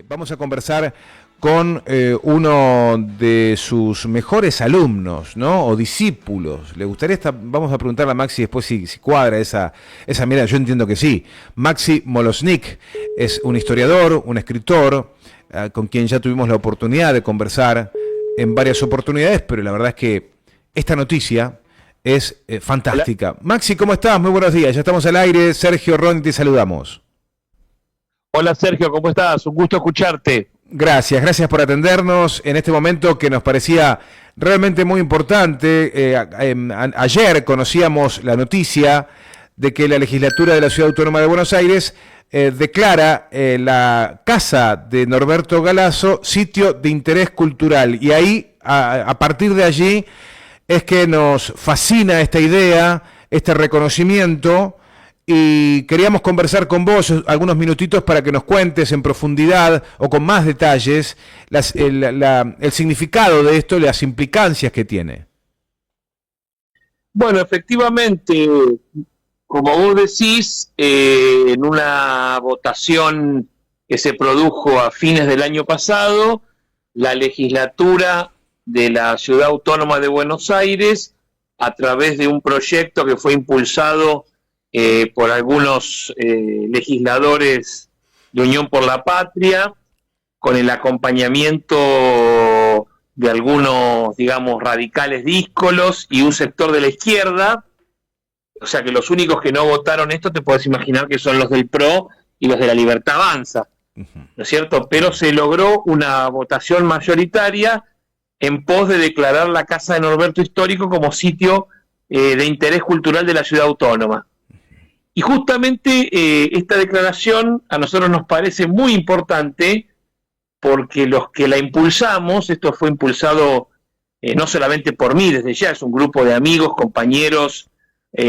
Vamos a conversar con uno de sus mejores alumnos, ¿no? O discípulos. ¿Le gustaría vamos a preguntarle a Maxi después si cuadra esa mirada? Yo entiendo que sí. Maxi Molosnik es un historiador, un escritor, con quien ya tuvimos la oportunidad de conversar en varias oportunidades, pero la verdad es que esta noticia es fantástica. Hola. Maxi, ¿cómo estás? Muy buenos días. Ya estamos al aire. Sergio, Ron, te saludamos. Hola Sergio, ¿cómo estás? Un gusto escucharte. Gracias por atendernos en este momento que nos parecía realmente muy importante. Ayer conocíamos la noticia de que la legislatura de la Ciudad Autónoma de Buenos Aires declara la casa de Norberto Galazo sitio de interés cultural. Y ahí, a partir de allí, es que nos fascina esta idea, este reconocimiento. Y queríamos conversar con vos algunos minutitos para que nos cuentes en profundidad o con más detalles el significado de esto y las implicancias que tiene. Bueno, efectivamente, como vos decís, en una votación que se produjo a fines del año pasado, la legislatura de la Ciudad Autónoma de Buenos Aires, a través de un proyecto que fue impulsado por algunos legisladores de Unión por la Patria, con el acompañamiento de algunos, digamos, radicales díscolos y un sector de la izquierda. O sea que los únicos que no votaron esto te puedes imaginar que son los del PRO y los de la Libertad Avanza, ¿no es cierto? Pero se logró una votación mayoritaria en pos de declarar la Casa de Norberto Histórico como sitio de interés cultural de la Ciudad Autónoma. Y justamente esta declaración a nosotros nos parece muy importante porque los que la impulsamos, esto fue impulsado no solamente por mí desde ya, es un grupo de amigos, compañeros,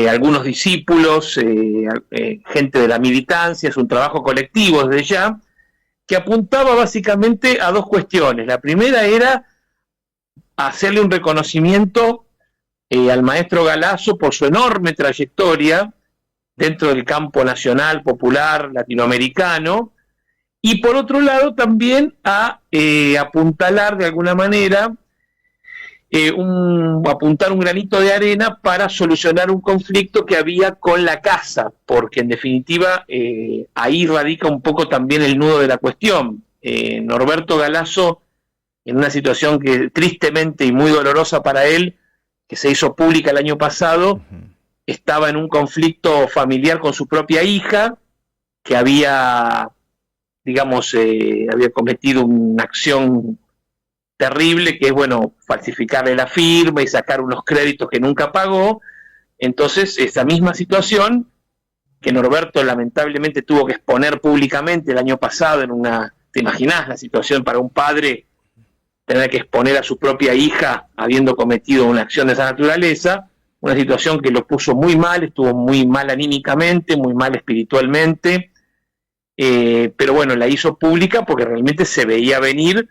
algunos discípulos, gente de la militancia, es un trabajo colectivo desde ya, que apuntaba básicamente a dos cuestiones. La primera era hacerle un reconocimiento al maestro Galazo por su enorme trayectoria dentro del campo nacional, popular, latinoamericano, y por otro lado también a apuntalar de alguna manera, apuntar un granito de arena para solucionar un conflicto que había con la casa, porque en definitiva ahí radica un poco también el nudo de la cuestión. Norberto Galazo, en una situación que tristemente y muy dolorosa para él, que se hizo pública el año pasado, estaba en un conflicto familiar con su propia hija, que había, digamos, había cometido una acción terrible, que es, bueno, falsificarle la firma y sacar unos créditos que nunca pagó. Entonces, esa misma situación, que Norberto lamentablemente tuvo que exponer públicamente el año pasado en una, ¿te imaginás la situación para un padre tener que exponer a su propia hija habiendo cometido una acción de esa naturaleza? Una situación que lo puso muy mal, estuvo muy mal anímicamente, muy mal espiritualmente, pero bueno, la hizo pública porque realmente se veía venir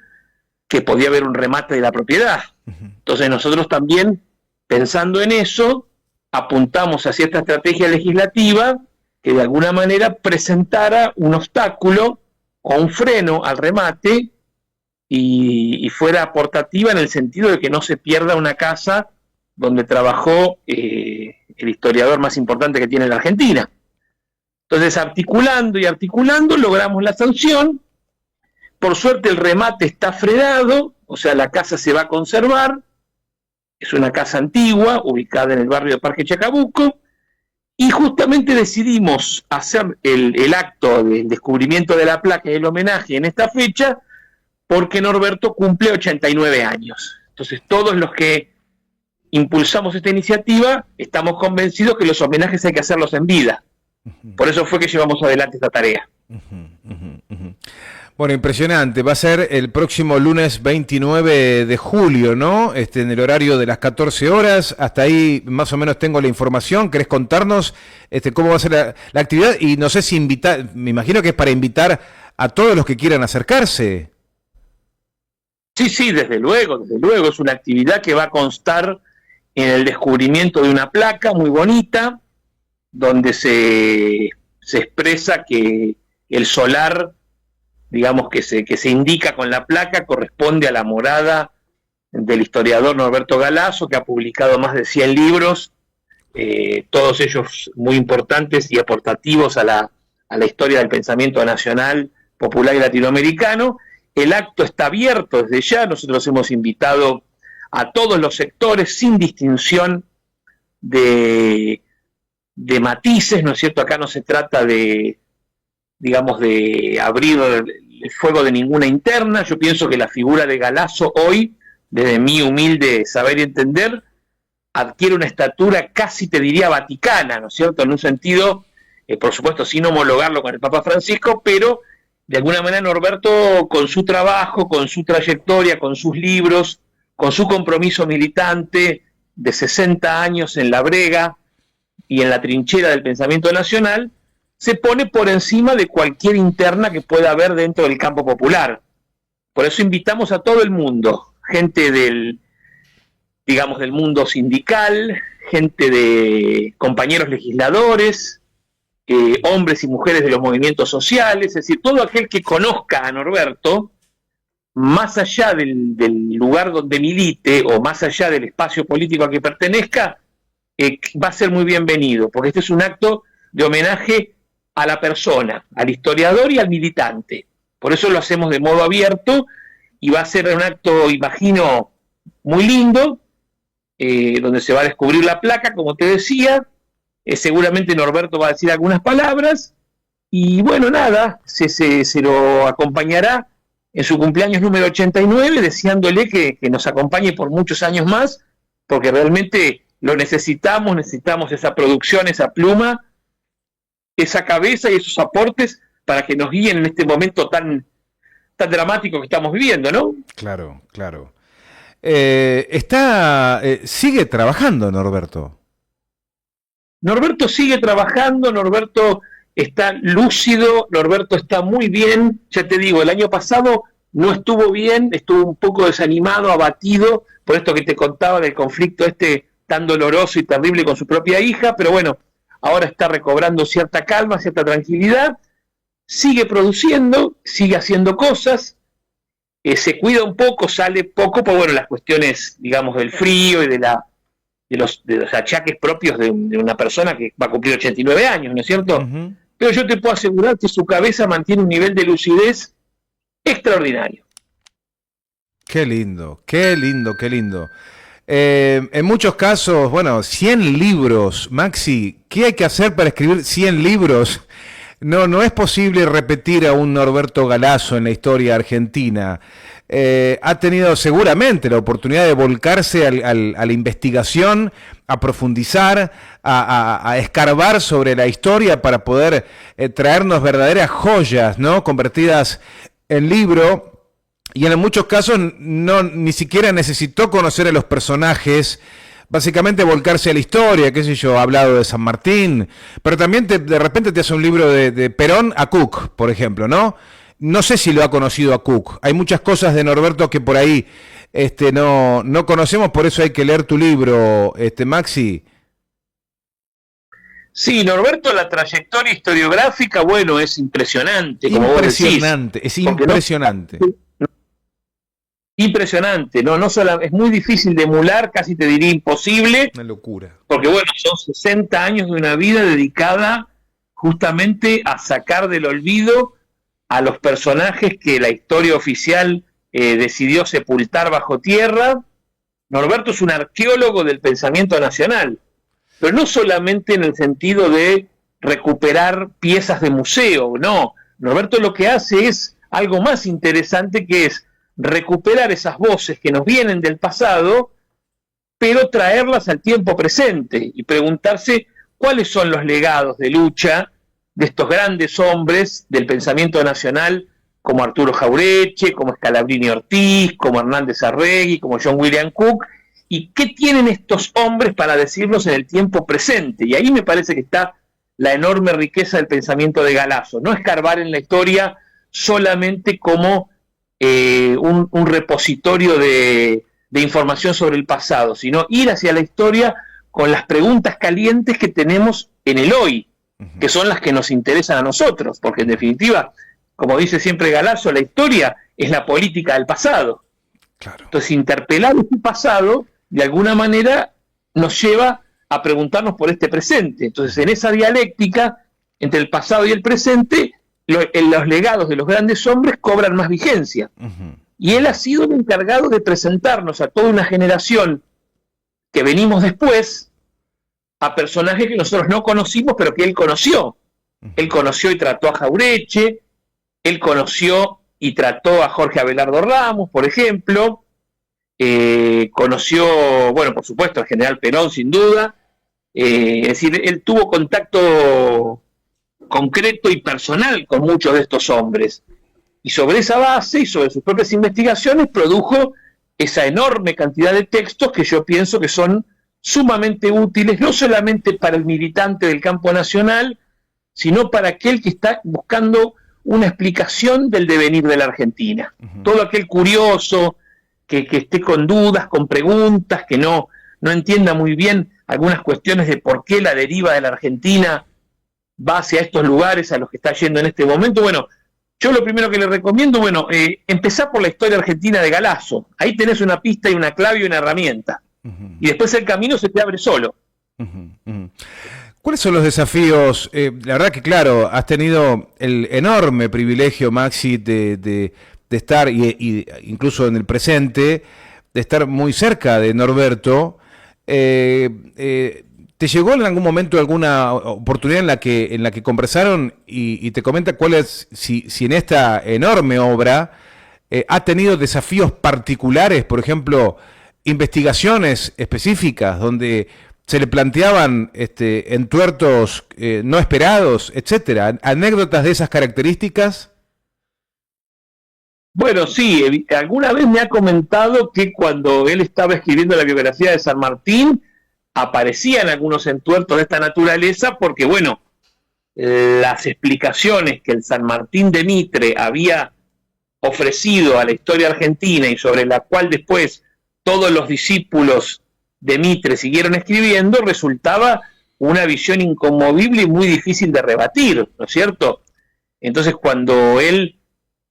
que podía haber un remate de la propiedad. Entonces nosotros también, pensando en eso, apuntamos hacia esta estrategia legislativa que de alguna manera presentara un obstáculo o un freno al remate y fuera aportativa en el sentido de que no se pierda una casa donde trabajó el historiador más importante que tiene la Argentina. Entonces, articulando y articulando, logramos la sanción. Por suerte, el remate está frenado, o sea, la casa se va a conservar. Es una casa antigua, ubicada en el barrio de Parque Chacabuco, y justamente decidimos hacer el acto del descubrimiento de la placa y el homenaje en esta fecha, porque Norberto cumple 89 años. Entonces, todos los que impulsamos esta iniciativa, estamos convencidos que los homenajes hay que hacerlos en vida. Por eso fue que llevamos adelante esta tarea. Bueno, impresionante. Va a ser el próximo lunes 29 de julio, ¿no? En el horario de las 14 horas. Hasta ahí más o menos tengo la información. ¿Querés contarnos cómo va a ser la actividad? Y no sé si invitar, me imagino que es para invitar a todos los que quieran acercarse. Sí, desde luego. Es una actividad que va a constar en el descubrimiento de una placa muy bonita, donde se expresa que el solar digamos, que se indica con la placa corresponde a la morada del historiador Norberto Galasso, que ha publicado más de 100 libros, todos ellos muy importantes y aportativos a la historia del pensamiento nacional, popular y latinoamericano. El acto está abierto desde ya, nosotros hemos invitado a todos los sectores sin distinción de matices, ¿no es cierto? Acá no se trata de, digamos, de abrir el fuego de ninguna interna. Yo pienso que la figura de Galasso hoy, desde mi humilde saber y entender, adquiere una estatura casi, te diría, vaticana, ¿no es cierto? En un sentido, por supuesto, sin homologarlo con el Papa Francisco, pero de alguna manera Norberto, con su trabajo, con su trayectoria, con sus libros, con su compromiso militante de 60 años en la brega y en la trinchera del pensamiento nacional, se pone por encima de cualquier interna que pueda haber dentro del campo popular. Por eso invitamos a todo el mundo, gente del, digamos, del mundo sindical, gente de compañeros legisladores, hombres y mujeres de los movimientos sociales, es decir, todo aquel que conozca a Norberto, más allá del lugar donde milite o más allá del espacio político a que pertenezca, va a ser muy bienvenido, porque este es un acto de homenaje a la persona, al historiador y al militante. Por eso lo hacemos de modo abierto y va a ser un acto, imagino, muy lindo, donde se va a descubrir la placa, como te decía. Seguramente Norberto va a decir algunas palabras y bueno, nada, se lo acompañará en su cumpleaños número 89, deseándole que nos acompañe por muchos años más, porque realmente lo necesitamos esa producción, esa pluma, esa cabeza y esos aportes para que nos guíen en este momento tan dramático que estamos viviendo, ¿no? Claro, claro. Sigue trabajando, Norberto. Norberto sigue trabajando, Norberto está lúcido, Norberto está muy bien. Ya te digo, el año pasado no estuvo bien, estuvo un poco desanimado, abatido, por esto que te contaba del conflicto tan doloroso y terrible con su propia hija, pero bueno, ahora está recobrando cierta calma, cierta tranquilidad, sigue produciendo, sigue haciendo cosas, se cuida un poco, sale poco, por bueno, las cuestiones, digamos, del frío y de los achaques propios de una persona que va a cumplir 89 años, ¿no es cierto? Uh-huh. Pero yo te puedo asegurar que su cabeza mantiene un nivel de lucidez extraordinario. Qué lindo, qué lindo, qué lindo. En muchos casos, bueno, 100 libros, Maxi, ¿qué hay que hacer para escribir 100 libros? No es posible repetir a un Norberto Galasso en la historia argentina. Ha tenido seguramente la oportunidad de volcarse a la investigación, a profundizar, a escarbar sobre la historia para poder traernos verdaderas joyas, ¿no? Convertidas en libro. Y en muchos casos ni siquiera necesitó conocer a los personajes, básicamente volcarse a la historia, qué sé yo, ha hablado de San Martín, pero también de repente te hace un libro de Perón a Cook, por ejemplo, ¿no? No sé si lo ha conocido a Cook. Hay muchas cosas de Norberto que por ahí no conocemos, por eso hay que leer tu libro, Maxi. Sí, Norberto, la trayectoria historiográfica, bueno, es impresionante. Como impresionante, vos decís, es impresionante. Impresionante, no solo, es muy difícil de emular, casi te diría imposible. Una locura. Porque bueno, son 60 años de una vida dedicada justamente a sacar del olvido a los personajes que la historia oficial decidió sepultar bajo tierra. Norberto es un arqueólogo del pensamiento nacional, pero no solamente en el sentido de recuperar piezas de museo, no. Norberto lo que hace es algo más interesante, que es recuperar esas voces que nos vienen del pasado, pero traerlas al tiempo presente y preguntarse cuáles son los legados de lucha de estos grandes hombres del pensamiento nacional, como Arturo Jauretche, como Scalabrini Ortiz, como Hernández Arregui, como John William Cook, y qué tienen estos hombres para decirnos en el tiempo presente. Y ahí me parece que está la enorme riqueza del pensamiento de Galasso, no escarbar en la historia solamente como un repositorio de información sobre el pasado, sino ir hacia la historia con las preguntas calientes que tenemos en el hoy, que son las que nos interesan a nosotros, porque en definitiva como dice siempre Galasso, la historia es la política del pasado. Claro. Entonces, interpelar este pasado, de alguna manera, nos lleva a preguntarnos por este presente. Entonces, en esa dialéctica entre el pasado y el presente, los legados de los grandes hombres cobran más vigencia. Y él ha sido el encargado de presentarnos a toda una generación que venimos después a personajes que nosotros no conocimos, pero que él conoció. Él conoció y trató a Jauretche, él conoció y trató a Jorge Abelardo Ramos, por ejemplo, conoció, bueno, por supuesto, al general Perón, sin duda. Es decir, él tuvo contacto concreto y personal con muchos de estos hombres. Y sobre esa base y sobre sus propias investigaciones produjo esa enorme cantidad de textos que yo pienso que son sumamente útiles, no solamente para el militante del campo nacional, sino para aquel que está buscando una explicación del devenir de la Argentina. Todo aquel curioso que esté con dudas, con preguntas, que no entienda muy bien algunas cuestiones de por qué la deriva de la Argentina va hacia estos lugares a los que está yendo en este momento. Bueno, yo lo primero que le recomiendo, empezar por la historia argentina de Galasso. Ahí tenés una pista y una clave y una herramienta. Y después el camino se te abre solo. ¿Cuáles son los desafíos? La verdad que, claro, has tenido el enorme privilegio, Maxi, de estar, y incluso en el presente, de estar muy cerca de Norberto. ¿Te llegó en algún momento alguna oportunidad en la que conversaron y te comenta cuál es, si en esta enorme obra ha tenido desafíos particulares, por ejemplo, investigaciones específicas donde se le planteaban entuertos no esperados, etcétera? ¿Anécdotas de esas características? Bueno, sí, alguna vez me ha comentado que cuando él estaba escribiendo la biografía de San Martín, aparecían algunos entuertos de esta naturaleza porque, bueno, las explicaciones que el San Martín de Mitre había ofrecido a la historia argentina y sobre la cual después todos los discípulos de Mitre siguieron escribiendo, resultaba una visión inconmovible y muy difícil de rebatir, ¿no es cierto? Entonces, cuando él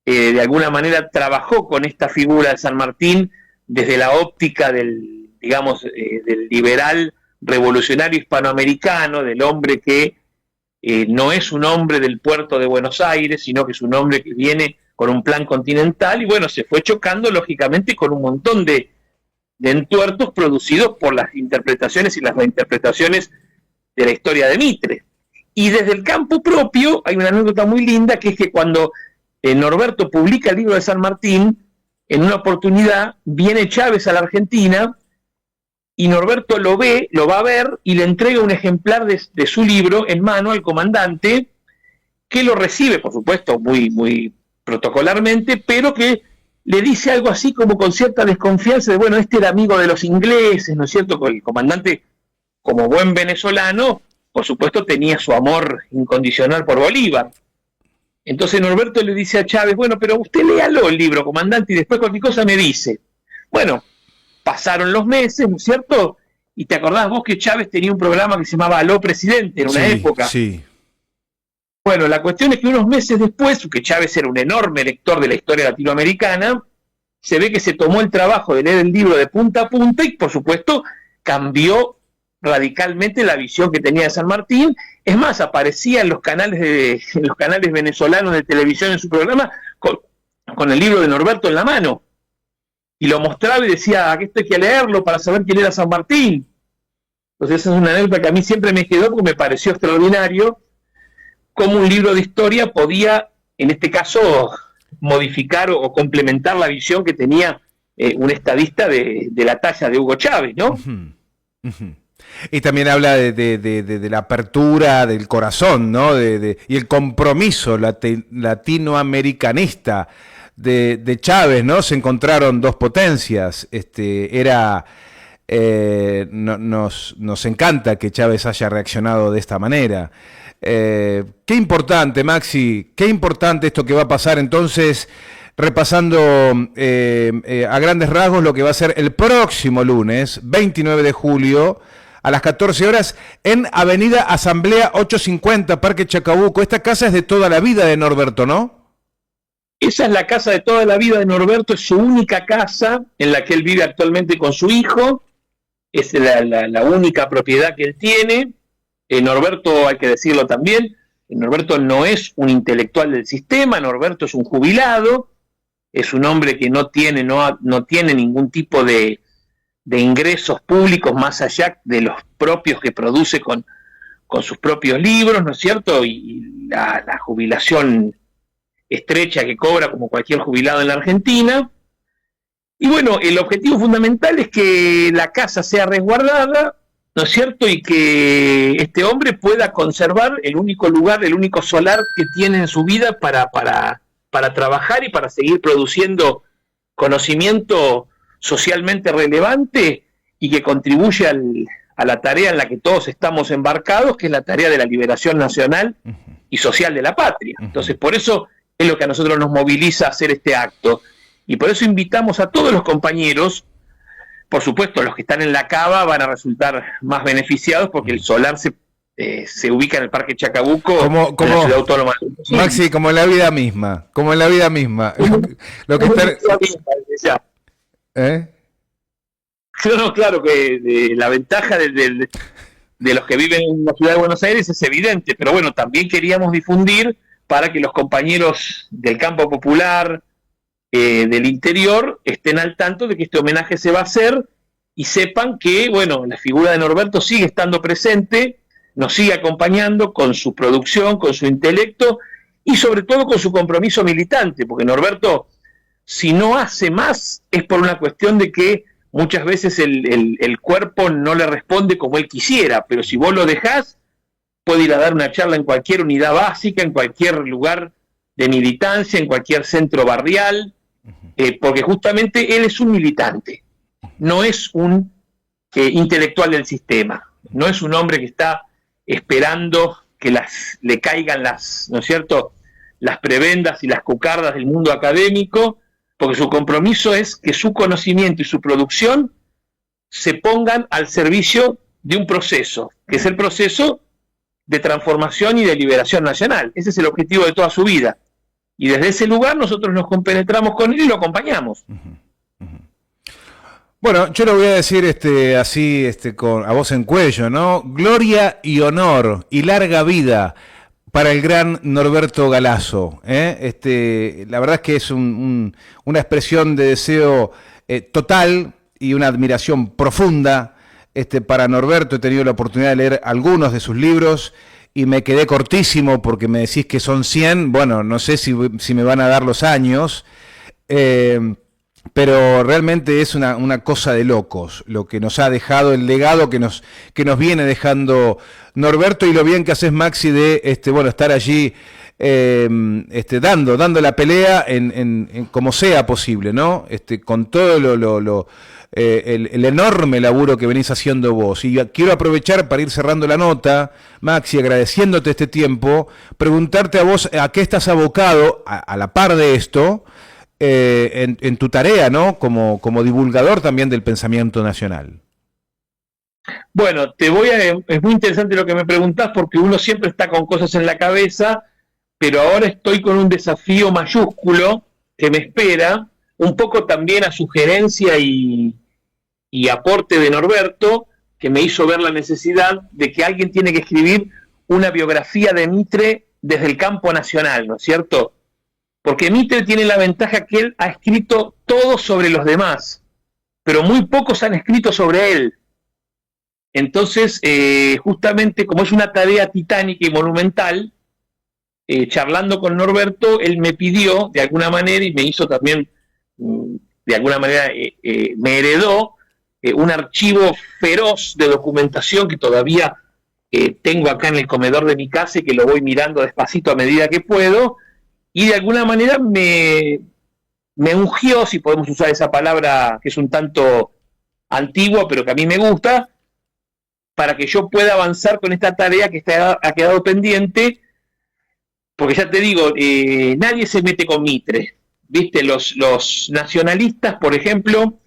de alguna manera trabajó con esta figura de San Martín desde la óptica del, digamos, del liberal revolucionario hispanoamericano, del hombre que no es un hombre del puerto de Buenos Aires, sino que es un hombre que viene con un plan continental, y bueno, se fue chocando lógicamente con un montón de entuertos producidos por las interpretaciones y las reinterpretaciones de la historia de Mitre. Y desde el campo propio hay una anécdota muy linda, que es que cuando Norberto publica el libro de San Martín, en una oportunidad viene Chávez a la Argentina y Norberto lo va a ver y le entrega un ejemplar de su libro en mano al comandante, que lo recibe, por supuesto, muy, muy protocolarmente, pero que le dice algo así como con cierta desconfianza de, bueno, este era amigo de los ingleses, ¿no es cierto? El comandante, como buen venezolano, por supuesto tenía su amor incondicional por Bolívar. Entonces Norberto le dice a Chávez, bueno, pero usted léalo el libro, comandante, y después cualquier cosa me dice. Bueno, pasaron los meses, ¿no es cierto? Y te acordás vos que Chávez tenía un programa que se llamaba Aló Presidente en una época. Sí. Bueno, la cuestión es que unos meses después, que Chávez era un enorme lector de la historia latinoamericana, se ve que se tomó el trabajo de leer el libro de punta a punta y, por supuesto, cambió radicalmente la visión que tenía de San Martín. Es más, aparecía en los canales venezolanos de televisión en su programa con el libro de Norberto en la mano. Y lo mostraba y decía, aquí esto hay que leerlo para saber quién era San Martín. Entonces esa es una anécdota que a mí siempre me quedó porque me pareció extraordinario cómo un libro de historia podía, en este caso, modificar o complementar la visión que tenía un estadista de la talla de Hugo Chávez, ¿no? Y también habla de la apertura del corazón, ¿no? Y el compromiso latinoamericanista de Chávez, ¿no? Se encontraron dos potencias. Nos encanta que Chávez haya reaccionado de esta manera. Qué importante, Maxi, qué importante esto que va a pasar entonces, repasando a grandes rasgos lo que va a ser el próximo lunes, 29 de julio, a las 14 horas, en Avenida Asamblea 850, Parque Chacabuco. Esta casa es de toda la vida de Norberto, ¿no? Esa es la casa de toda la vida de Norberto, es su única casa en la que él vive actualmente con su hijo, es la única propiedad que él tiene. Norberto, hay que decirlo también, Norberto no es un intelectual del sistema, Norberto es un jubilado, es un hombre que no tiene ningún tipo de ingresos públicos más allá de los propios que produce con sus propios libros, ¿no es cierto? Y la jubilación estrecha que cobra como cualquier jubilado en la Argentina. Y bueno, el objetivo fundamental es que la casa sea resguardada, ¿no es cierto? Y que este hombre pueda conservar el único lugar, el único solar que tiene en su vida para trabajar y para seguir produciendo conocimiento socialmente relevante y que contribuye a la tarea en la que todos estamos embarcados, que es la tarea de la liberación nacional y social de la patria. Entonces, por eso es lo que a nosotros nos moviliza a hacer este acto. Y por eso invitamos a todos los compañeros, por supuesto, los que están en la cava van a resultar más beneficiados porque el solar se ubica en el Parque Chacabuco, en la Ciudad Autónoma. Maxi, como en la vida misma, Lo que está... ¿Eh? No, claro que la ventaja de los que viven en la Ciudad de Buenos Aires es evidente, pero bueno, también queríamos difundir para que los compañeros del campo popular, del interior, estén al tanto de que este homenaje se va a hacer y sepan que, bueno, la figura de Norberto sigue estando presente, nos sigue acompañando con su producción, con su intelecto y sobre todo con su compromiso militante, porque Norberto, si no hace más, es por una cuestión de que muchas veces el cuerpo no le responde como él quisiera, pero si vos lo dejás, puede ir a dar una charla en cualquier unidad básica, en cualquier lugar de militancia, en cualquier centro barrial, porque justamente él es un militante, no es un intelectual del sistema, no es un hombre que está esperando que le caigan ¿no es cierto?, las prebendas y las cucardas del mundo académico, porque su compromiso es que su conocimiento y su producción se pongan al servicio de un proceso, que es el proceso de transformación y de liberación nacional. Ese es el objetivo de toda su vida. Y desde ese lugar nosotros nos compenetramos con él y lo acompañamos. Bueno, yo lo voy a decir así a voz en cuello, ¿no? Gloria y honor y larga vida para el gran Norberto Galazo. La verdad es que es una expresión de deseo total y una admiración profunda para Norberto. He tenido la oportunidad de leer algunos de sus libros y me quedé cortísimo porque me decís que son 100. Bueno, no sé si me van a dar los años, pero realmente es una cosa de locos lo que nos ha dejado, el legado que nos viene dejando Norberto, y lo bien que haces, Maxi, de estar allí dando la pelea en como sea posible, ¿no? Con todo el enorme laburo que venís haciendo vos. Y quiero aprovechar para ir cerrando la nota, Maxi, agradeciéndote este tiempo, preguntarte a vos a qué estás abocado a la par de esto, en tu tarea, ¿no? Como divulgador también del pensamiento nacional. Bueno, es muy interesante lo que me preguntás, porque uno siempre está con cosas en la cabeza, pero ahora estoy con un desafío mayúsculo que me espera, un poco también a sugerencia y aporte de Norberto, que me hizo ver la necesidad de que alguien tiene que escribir una biografía de Mitre desde el campo nacional, ¿no es cierto? Porque Mitre tiene la ventaja que él ha escrito todo sobre los demás, pero muy pocos han escrito sobre él. Entonces, justamente como es una tarea titánica y monumental, charlando con Norberto, él me pidió de alguna manera, y me hizo también, de alguna manera, me heredó un archivo feroz de documentación que todavía tengo acá en el comedor de mi casa y que lo voy mirando despacito a medida que puedo, y de alguna manera me ungió, si podemos usar esa palabra que es un tanto antigua, pero que a mí me gusta, para que yo pueda avanzar con esta tarea que ha quedado pendiente, porque ya te digo, nadie se mete con Mitre, ¿viste? Los nacionalistas, por ejemplo,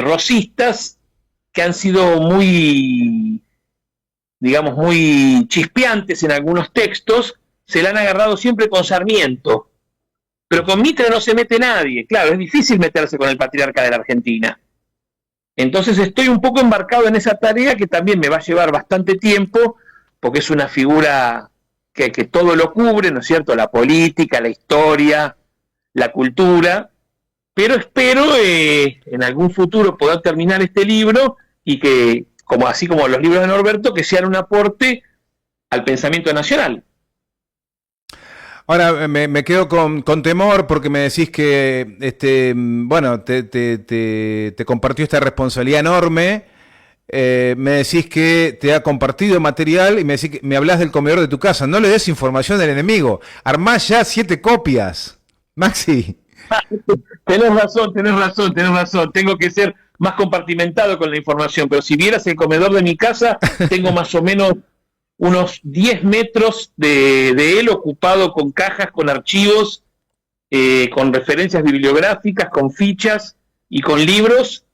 rosistas, que han sido muy, digamos, muy chispeantes en algunos textos, se la han agarrado siempre con Sarmiento. Pero con Mitre no se mete nadie. Claro, es difícil meterse con el patriarca de la Argentina. Entonces estoy un poco embarcado en esa tarea que también me va a llevar bastante tiempo, porque es una figura que todo lo cubre, ¿no es cierto? La política, la historia, la cultura. Pero espero en algún futuro poder terminar este libro y que, como así como los libros de Norberto, que sean un aporte al pensamiento nacional. Ahora me quedo con temor porque me decís que bueno, te compartió esta responsabilidad enorme. Me decís que te ha compartido material y me hablas del comedor de tu casa. No le des información al enemigo. Armás ya 7 copias. Maxi. Tenés razón. Tengo que ser más compartimentado con la información, pero si vieras el comedor de mi casa, tengo más o menos unos 10 metros de él ocupado con cajas, con archivos, con referencias bibliográficas, con fichas y con libros,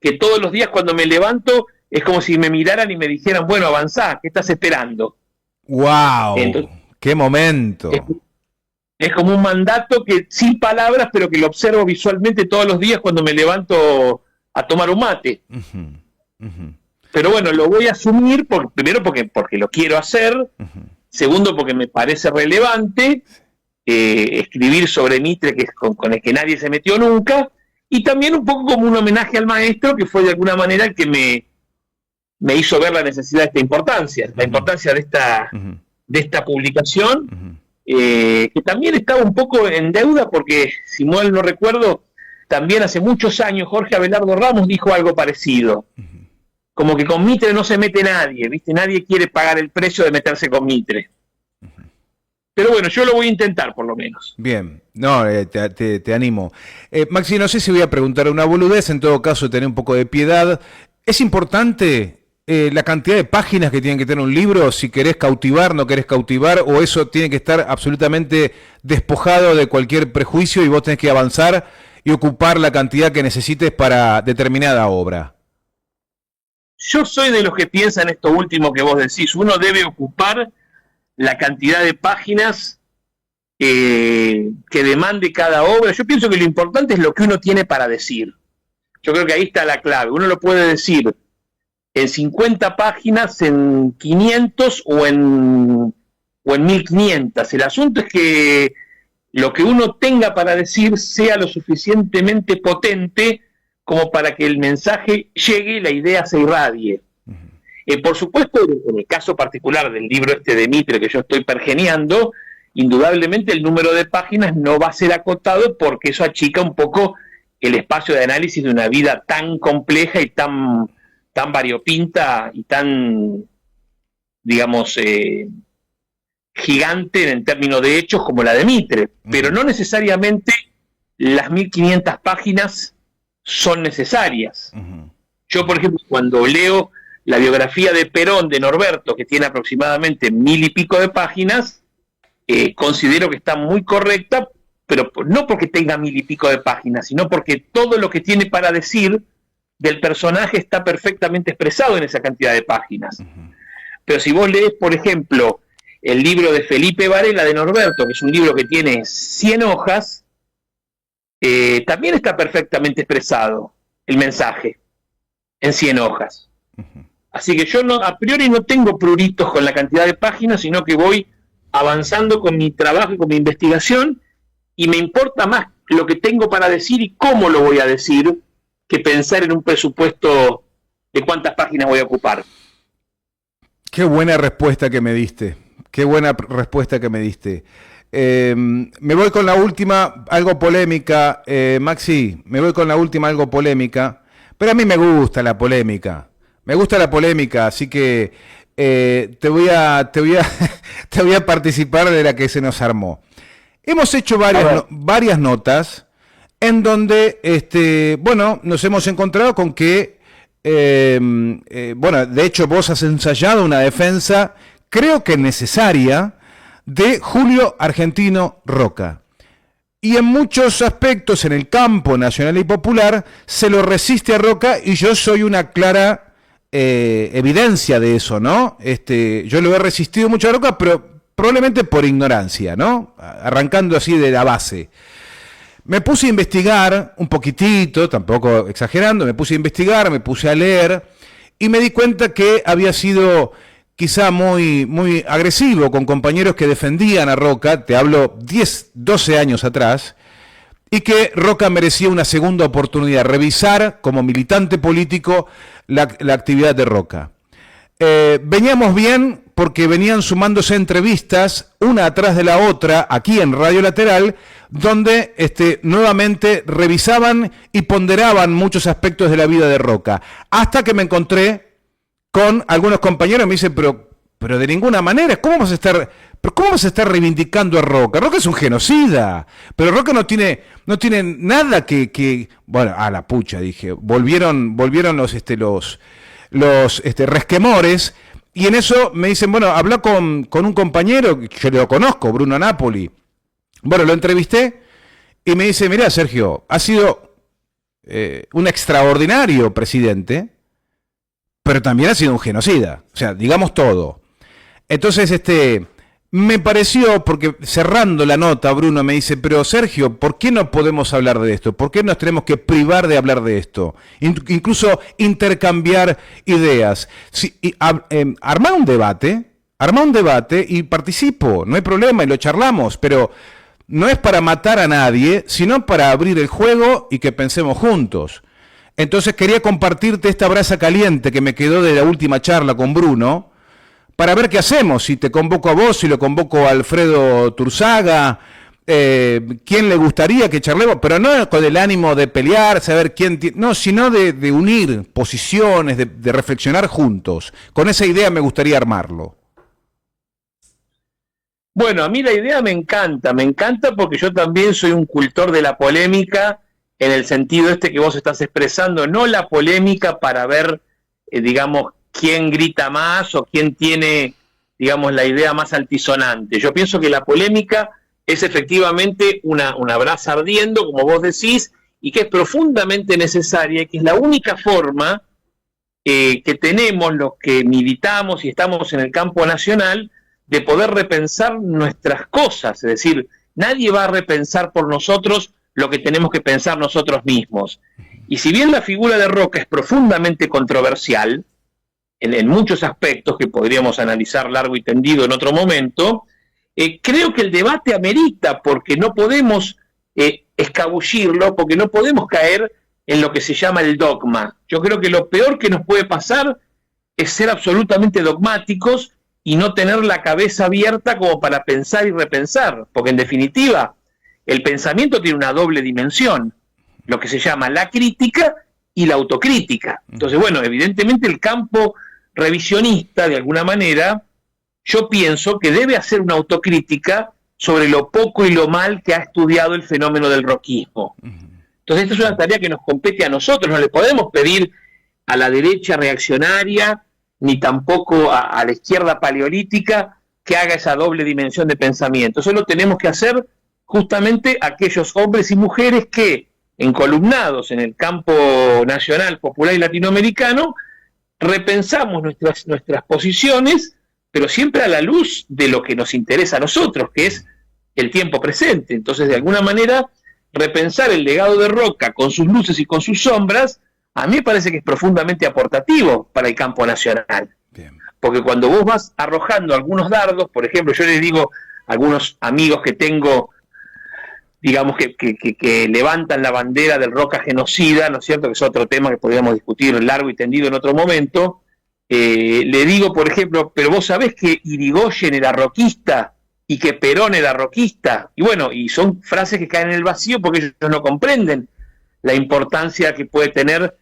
que todos los días cuando me levanto es como si me miraran y me dijeran, bueno, avanzá, ¿qué estás esperando? ¡Wow! Entonces, ¡qué momento! Es como un mandato que sin palabras, pero que lo observo visualmente todos los días cuando me levanto a tomar un mate. Pero bueno, lo voy a asumir, primero porque lo quiero hacer, segundo porque me parece relevante escribir sobre Mitre, que es con el que nadie se metió nunca, y también un poco como un homenaje al maestro, que fue de alguna manera el que me hizo ver la necesidad de esta importancia, la importancia de esta publicación, que también estaba un poco en deuda, porque si mal no recuerdo, también hace muchos años Jorge Abelardo Ramos dijo algo parecido. Como que con Mitre no se mete nadie, ¿viste? Nadie quiere pagar el precio de meterse con Mitre. Pero bueno, yo lo voy a intentar por lo menos. Bien, no, te animo. Maxi, no sé si voy a preguntar una boludez, en todo caso tener un poco de piedad. ¿Es importante la cantidad de páginas que tiene que tener un libro, si querés cautivar, no querés cautivar, o eso tiene que estar absolutamente despojado de cualquier prejuicio y vos tenés que avanzar y ocupar la cantidad que necesites para determinada obra? Yo soy de los que piensan esto último que vos decís. Uno debe ocupar la cantidad de páginas que demande cada obra. Yo pienso que lo importante es lo que uno tiene para decir. Yo creo que ahí está la clave. Uno lo puede decir en 50 páginas, en 500 o en 1500. El asunto es que lo que uno tenga para decir sea lo suficientemente potente como para que el mensaje llegue y la idea se irradie. Por supuesto, en el caso particular del libro de Mitre que yo estoy pergeneando, indudablemente el número de páginas no va a ser acotado porque eso achica un poco el espacio de análisis de una vida tan compleja y tan variopinta y tan, digamos, gigante en términos de hechos como la de Mitre. Pero no necesariamente las 1500 páginas son necesarias. Yo, por ejemplo, cuando leo la biografía de Perón de Norberto, que tiene aproximadamente 1000 y pico de páginas, considero que está muy correcta, pero no porque tenga 1000 y pico de páginas, sino porque todo lo que tiene para decir del personaje está perfectamente expresado en esa cantidad de páginas. Pero si vos lees, por ejemplo, el libro de Felipe Varela de Norberto, que es un libro que tiene 100 hojas, también está perfectamente expresado el mensaje en 100 hojas. Así que yo a priori no tengo pruritos con la cantidad de páginas, sino que voy avanzando con mi trabajo y con mi investigación, y me importa más lo que tengo para decir y cómo lo voy a decir, que pensar en un presupuesto de cuántas páginas voy a ocupar. Qué buena respuesta que me diste. Qué buena respuesta que me diste. Me voy con la última, algo polémica, Maxi, me voy con la última, algo polémica, pero a mí me gusta la polémica, así que te voy a participar de la que se nos armó. Hemos hecho varias notas en donde, bueno, nos hemos encontrado con que, bueno, de hecho vos has ensayado una defensa, creo que necesaria, de Julio Argentino Roca. Y en muchos aspectos, en el campo nacional y popular, se lo resiste a Roca, y yo soy una clara evidencia de eso, ¿no? Yo lo he resistido mucho a Roca, pero probablemente por ignorancia, ¿no? Arrancando así de la base. Me puse a investigar un poquitito, tampoco exagerando, me puse a leer y me di cuenta que había sido quizá muy agresivo con compañeros que defendían a Roca, te hablo 10, 12 años atrás, y que Roca merecía una segunda oportunidad, revisar como militante político la actividad de Roca. Veníamos bien porque venían sumándose entrevistas, una atrás de la otra, aquí en Radio Lateral, donde nuevamente revisaban y ponderaban muchos aspectos de la vida de Roca. Hasta que me encontré con algunos compañeros y me dicen, pero de ninguna manera, ¿cómo vas a estar reivindicando a Roca? Roca es un genocida, pero Roca no tiene nada que bueno, a la pucha, dije, volvieron los resquemores, y en eso me dicen, bueno, habla con un compañero, yo lo conozco, Bruno Napoli. Bueno, lo entrevisté y me dice, mirá, Sergio, ha sido un extraordinario presidente, pero también ha sido un genocida, o sea, digamos todo. Entonces, me pareció, porque cerrando la nota, Bruno me dice, pero Sergio, ¿por qué no podemos hablar de esto? ¿Por qué nos tenemos que privar de hablar de esto? Incluso intercambiar ideas. Armá un debate y participo, no hay problema, y lo charlamos, pero no es para matar a nadie, sino para abrir el juego y que pensemos juntos. Entonces quería compartirte esta brasa caliente que me quedó de la última charla con Bruno, para ver qué hacemos, si te convoco a vos, si lo convoco a Alfredo Turzaga, quién le gustaría que charlemos, pero no con el ánimo de pelear, saber quién, no, sino de unir posiciones, de reflexionar juntos. Con esa idea me gustaría armarlo. Bueno, a mí la idea me encanta porque yo también soy un cultor de la polémica, en el sentido que vos estás expresando, no la polémica para ver, digamos, quién grita más o quién tiene, digamos, la idea más altisonante. Yo pienso que la polémica es efectivamente una brasa ardiendo, como vos decís, y que es profundamente necesaria, y que es la única forma que tenemos los que militamos y estamos en el campo nacional de poder repensar nuestras cosas. Es decir, nadie va a repensar por nosotros lo que tenemos que pensar nosotros mismos. Y si bien la figura de Roca es profundamente controversial, en muchos aspectos que podríamos analizar largo y tendido en otro momento, creo que el debate amerita, porque no podemos escabullirlo, porque no podemos caer en lo que se llama el dogma. Yo creo que lo peor que nos puede pasar es ser absolutamente dogmáticos y no tener la cabeza abierta como para pensar y repensar, porque en definitiva el pensamiento tiene una doble dimensión, lo que se llama la crítica y la autocrítica. Entonces, bueno, evidentemente el campo revisionista, de alguna manera, yo pienso que debe hacer una autocrítica sobre lo poco y lo mal que ha estudiado el fenómeno del roquismo. Entonces, esta es una tarea que nos compete a nosotros, no le podemos pedir a la derecha reaccionaria, ni tampoco a la izquierda paleolítica, que haga esa doble dimensión de pensamiento. Eso lo tenemos que hacer justamente aquellos hombres y mujeres que, encolumnados en el campo nacional, popular y latinoamericano, repensamos nuestras posiciones, pero siempre a la luz de lo que nos interesa a nosotros, que es el tiempo presente. Entonces, de alguna manera, repensar el legado de Roca con sus luces y con sus sombras, a mí me parece que es profundamente aportativo para el campo nacional. Bien. Porque cuando vos vas arrojando algunos dardos, por ejemplo, yo les digo a algunos amigos que tengo, digamos, que levantan la bandera del Roca genocida, ¿no es cierto?, que es otro tema que podríamos discutir largo y tendido en otro momento, le digo, por ejemplo, pero vos sabés que Irigoyen era roquista y que Perón era roquista, y bueno, y son frases que caen en el vacío porque ellos no comprenden la importancia que puede tener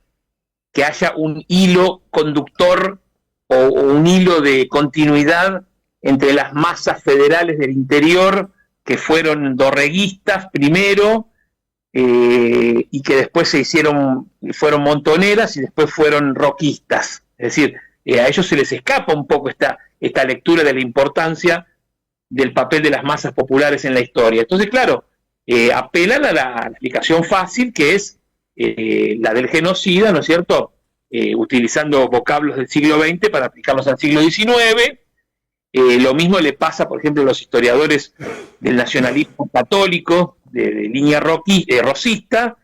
que haya un hilo conductor o un hilo de continuidad entre las masas federales del interior que fueron dorreguistas primero y que después fueron montoneras y después fueron roquistas. Es decir, a ellos se les escapa un poco esta lectura de la importancia del papel de las masas populares en la historia. Entonces, claro, apelan a la explicación fácil, que es la del genocida, ¿no es cierto?, utilizando vocablos del siglo XX para aplicarlos al siglo XIX, Lo mismo le pasa, por ejemplo, a los historiadores del nacionalismo católico, de línea rosista,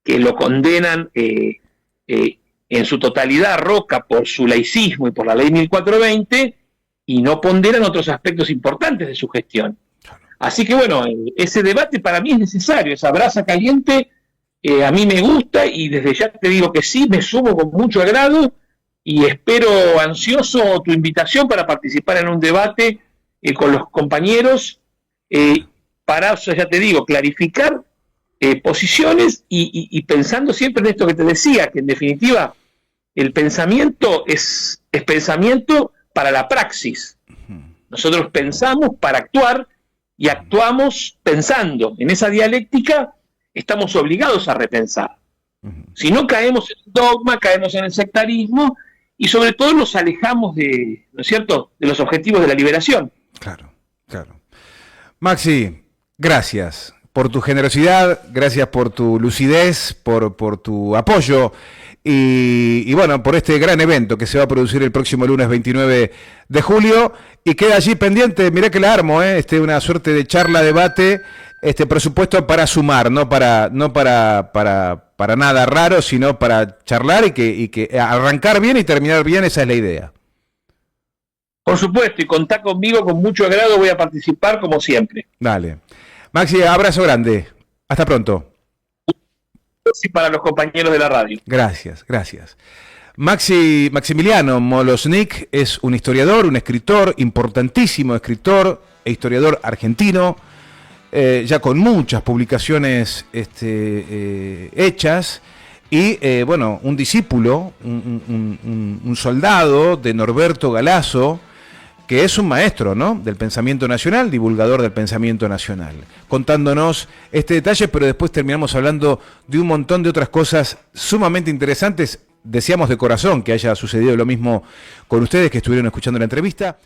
que lo condenan en su totalidad a Roca por su laicismo y por la ley 1420, y no ponderan otros aspectos importantes de su gestión. Así que bueno, ese debate para mí es necesario, esa brasa caliente a mí me gusta, y desde ya te digo que sí, me sumo con mucho agrado, y espero ansioso tu invitación para participar en un debate con los compañeros, para, o sea, ya te digo, clarificar posiciones y pensando siempre en esto que te decía, que en definitiva el pensamiento es pensamiento para la praxis. Nosotros pensamos para actuar y actuamos pensando. En esa dialéctica estamos obligados a repensar. Si no, caemos en el dogma, caemos en el sectarismo y sobre todo nos alejamos de, ¿no es cierto?, de los objetivos de la liberación. Claro, claro. Maxi, gracias por tu generosidad, gracias por tu lucidez, por tu apoyo y bueno, por este gran evento que se va a producir el próximo lunes 29 de julio y queda allí pendiente, mirá que la armo, una suerte de charla, debate, presupuesto para sumar, no para nada raro, sino para charlar y que arrancar bien y terminar bien, esa es la idea. Por supuesto, y contá conmigo con mucho agrado, voy a participar como siempre. Dale. Maxi, abrazo grande. Hasta pronto. Y para los compañeros de la radio. Gracias, gracias. Maximiliano Molosnik es un historiador, un escritor, importantísimo escritor e historiador argentino, ya con muchas publicaciones hechas, y bueno, un discípulo, un soldado de Norberto Galasso, que es un maestro, ¿no?, del pensamiento nacional, divulgador del pensamiento nacional, contándonos este detalle, pero después terminamos hablando de un montón de otras cosas sumamente interesantes. Deseamos de corazón que haya sucedido lo mismo con ustedes que estuvieron escuchando la entrevista.